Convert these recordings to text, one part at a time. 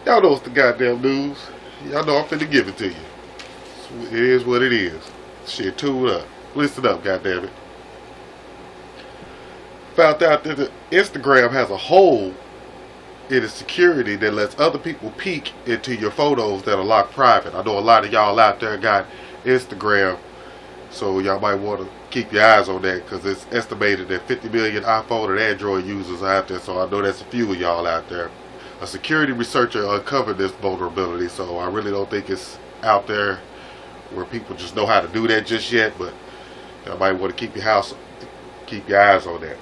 Y'all know it's the goddamn news. Y'all know I'm finna give it to you. It is what it is. Shit, tune up. Listen up, goddammit. Found out that the Instagram has a hole in its security that lets other people peek into your photos that are locked private. I know a lot of y'all out there got Instagram, so y'all might want to keep your eyes on that, because it's estimated that 50 million iPhone and Android users are out there, so I know that's a few of y'all out there. A security researcher uncovered this vulnerability, so I really don't think it's out there where people just know how to do that just yet, but y'all might want to keep your eyes on that.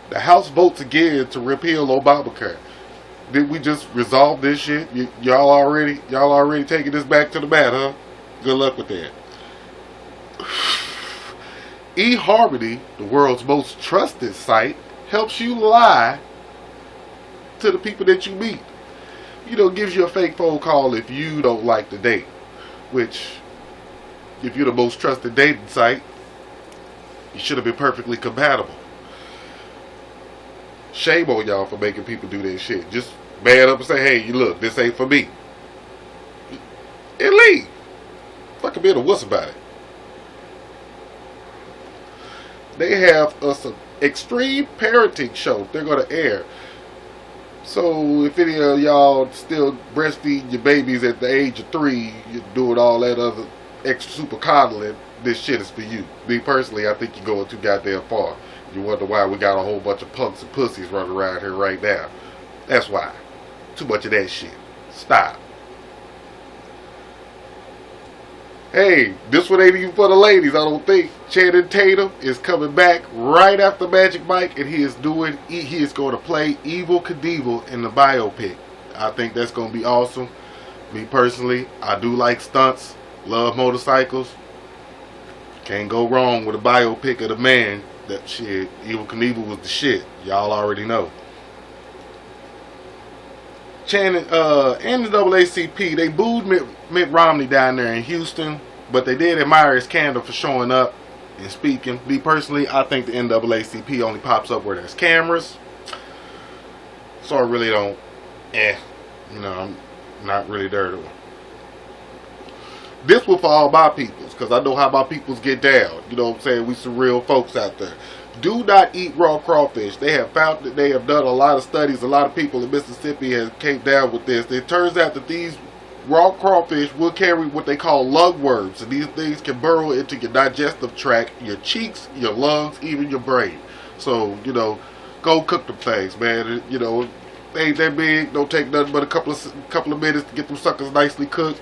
The House votes again to repeal Obamacare. Did we just resolve this shit? Y'all already taking this back to the mat, huh? Good luck with that. eHarmony, the world's most trusted site, helps you lie to the people that you meet. You know, gives you a fake phone call if you don't like the date. Which, if you're the most trusted dating site, you should have been perfectly compatible. Shame on y'all for making people do that shit. Just man up and say, hey, you look, this ain't for me. And leave. Fucking be a wuss about it. They have some extreme parenting show they're going to air. So if any of y'all still breastfeeding your babies at the age of 3, you're doing all that other extra super coddling, this shit is for you. Me personally, I think you're going too goddamn far. You wonder why we got a whole bunch of punks and pussies running around here right now. That's why. Too much of that shit. Stop. Hey, this one ain't even for the ladies, I don't think. Channing Tatum is coming back right after Magic Mike, and he is going to play Evel Knievel in the biopic. I think that's going to be awesome. Me personally, I do like stunts, love motorcycles. Can't go wrong with a biopic of the man. That shit, Evel Knievel was the shit. Y'all already know. Channing, NAACP, they booed Mitt Romney down there in Houston, but they did admire his candor for showing up and speaking. Me personally, I think the NAACP only pops up where there's cameras. So I really don't, I'm not really there to. This one for all my peoples, because I know how my peoples get down. You know what I'm saying? We some real folks out there. Do not eat raw crawfish. They have found that they have done a lot of studies. A lot of people in Mississippi have came down with this. It turns out that these raw crawfish will carry what they call lungworms. And these things can burrow into your digestive tract, your cheeks, your lungs, even your brain. So, go cook them things, man. They ain't that big. Don't take nothing but a couple of minutes to get them suckers nicely cooked.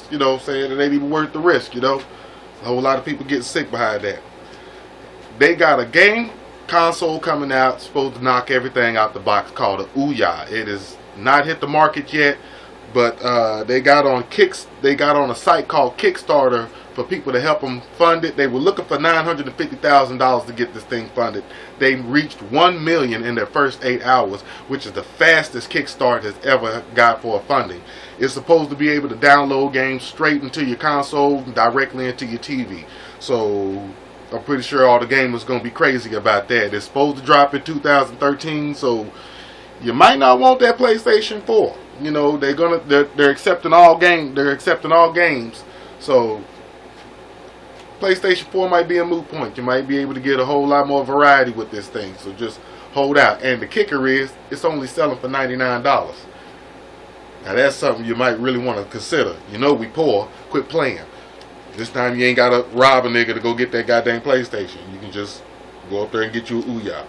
You know what I'm saying? It ain't even worth the risk, A whole lot of people getting sick behind that. They got a game console coming out, supposed to knock everything out the box, called a Ouya. It has not hit the market yet, but they got on a site called Kickstarter for people to help them fund it. They were looking for $950,000 to get this thing funded. They reached 1 million in their first 8 hours, which is the fastest Kickstarter has ever got for funding. It's supposed to be able to download games straight into your console, directly into your TV. So I'm pretty sure all the gamers going to be crazy about that. It's supposed to drop in 2013, so you might not want that PlayStation 4. They're accepting all games. So PlayStation 4 might be a moot point. You might be able to get a whole lot more variety with this thing. So just hold out. And the kicker is, it's only selling for $99. Now that's something you might really want to consider. We poor. Quit playing. This time you ain't got to rob a nigga to go get that goddamn PlayStation. You can just go up there and get you a Ouya.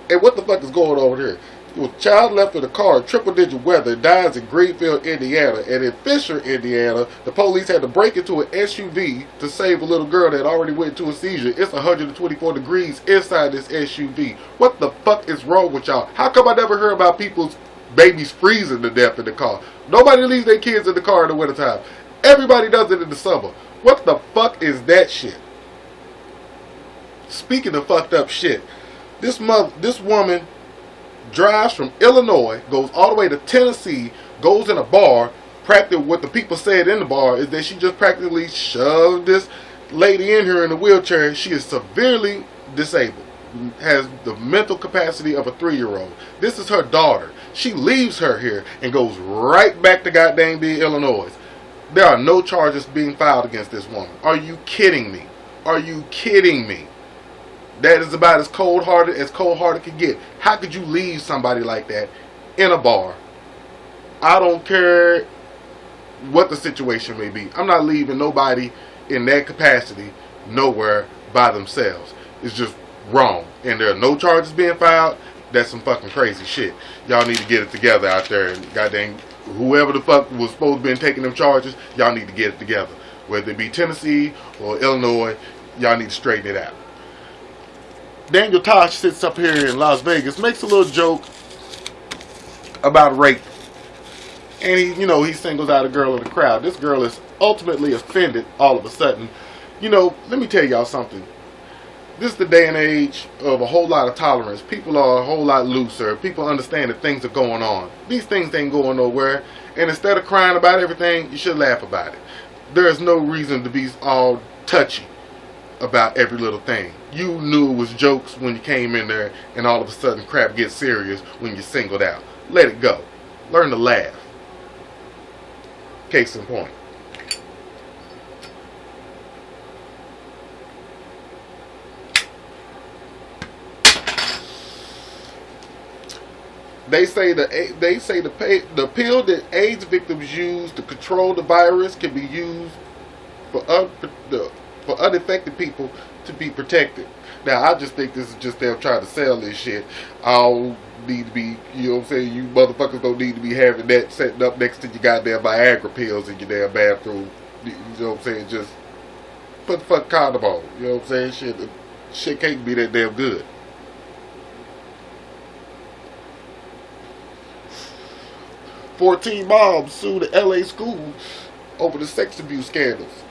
Hey, what the fuck is going on over here? A child left in a car in triple-digit weather dies in Greenfield, Indiana. And in Fisher, Indiana, the police had to break into an SUV to save a little girl that already went into a seizure. It's 124 degrees inside this SUV. What the fuck is wrong with y'all? How come I never heard about people's babies freezing to death in the car? Nobody leaves their kids in the car in the wintertime. Everybody does it in the summer. What the fuck is that shit? Speaking of fucked up shit, this woman drives from Illinois, goes all the way to Tennessee, goes in a bar. Practically what the people said in the bar is that she just practically shoved this lady in here in a wheelchair. She is severely disabled. has the mental capacity of a 3-year-old. This is her daughter. She leaves her here and goes right back to goddamn Illinois. There are no charges being filed against this woman. Are you kidding me? Are you kidding me? That is about as cold-hearted can get. How could you leave somebody like that in a bar? I don't care what the situation may be. I'm not leaving nobody in that capacity nowhere by themselves. It's just wrong. And there are no charges being filed. That's some fucking crazy shit. Y'all need to get it together out there. And goddamn, whoever the fuck was supposed to be taking them charges, y'all need to get it together. Whether it be Tennessee or Illinois, y'all need to straighten it out. Daniel Tosh sits up here in Las Vegas, makes a little joke about rape. And he singles out a girl in the crowd. This girl is ultimately offended all of a sudden. Let me tell y'all something. This is the day and age of a whole lot of tolerance. People are a whole lot looser. People understand that things are going on. These things ain't going nowhere. And instead of crying about everything, you should laugh about it. There is no reason to be all touchy about every little thing. You knew it was jokes when you came in there, and all of a sudden crap gets serious when you're singled out. Let it go. Learn to laugh. Case in point. They say the pill that AIDS victims use to control the virus can be used for unaffected people to be protected. Now, I just think this is just them trying to sell this shit. I don't need to be, you know what I'm saying? You motherfuckers don't need to be having that setting up next to your goddamn Viagra pills in your damn bathroom. You know what I'm saying? Just put the fucking condom on. You know what I'm saying? Shit can't be that damn good. "14 moms sue the LA school over the sex abuse scandals."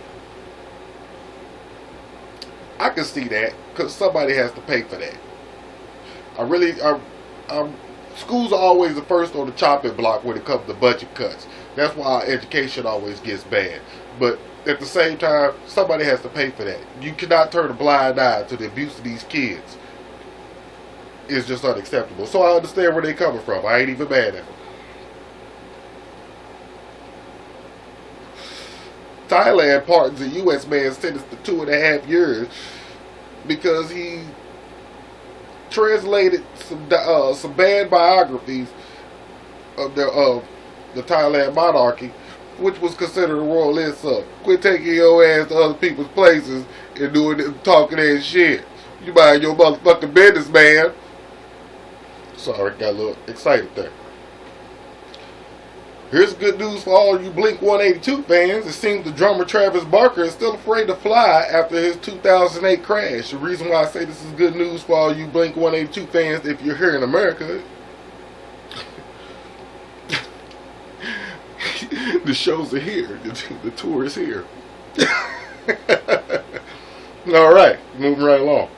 I can see that, because somebody has to pay for that. Schools are always the first on the chopping block when it comes to budget cuts. That's why our education always gets bad. But at the same time, somebody has to pay for that. You cannot turn a blind eye to the abuse of these kids. It's just unacceptable. So I understand where they're coming from. I ain't even mad at them. Thailand pardons a U.S. man sentenced to 2.5 years because he translated some bad biographies of the Thailand monarchy, which was considered a royal insult. Quit taking your ass to other people's places and talking that shit. You mind your motherfucking business, man. Sorry, got a little excited there. Here's good news for all you Blink-182 fans. It seems the drummer Travis Barker is still afraid to fly after his 2008 crash. The reason why I say this is good news for all you Blink-182 fans, if you're here in America, the shows are here. The tour is here. Alright, moving right along.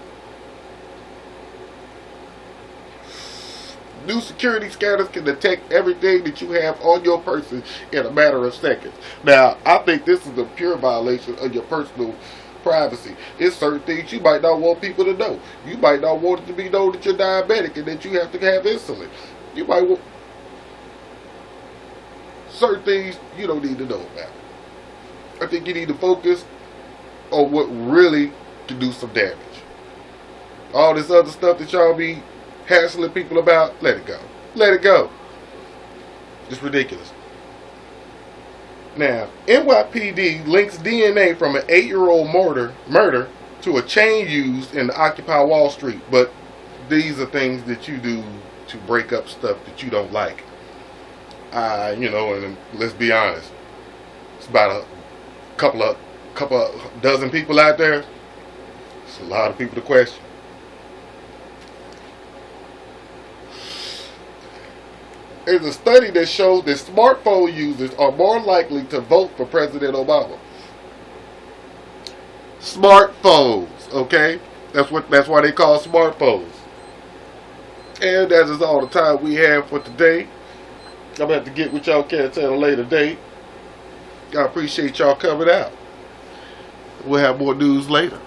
New security scanners can detect everything that you have on your person in a matter of seconds. Now, I think this is a pure violation of your personal privacy. It's certain things you might not want people to know. You might not want it to be known that you're diabetic and that you have to have insulin. You might want certain things you don't need to know about. I think you need to focus on what really can do some damage. All this other stuff that y'all be hassling people about, let it go. Let it go. It's ridiculous. Now, NYPD links DNA from an 8-year-old murder to a chain used in the Occupy Wall Street. But these are things that you do to break up stuff that you don't like. And let's be honest. It's about a couple of dozen people out there. It's a lot of people to question. There's a study that shows that smartphone users are more likely to vote for President Obama. Smartphones, okay? That's why they call smartphones. And that is all the time we have for today. I'm going to have to get with y'all cats at a later date. I appreciate y'all coming out. We'll have more news later.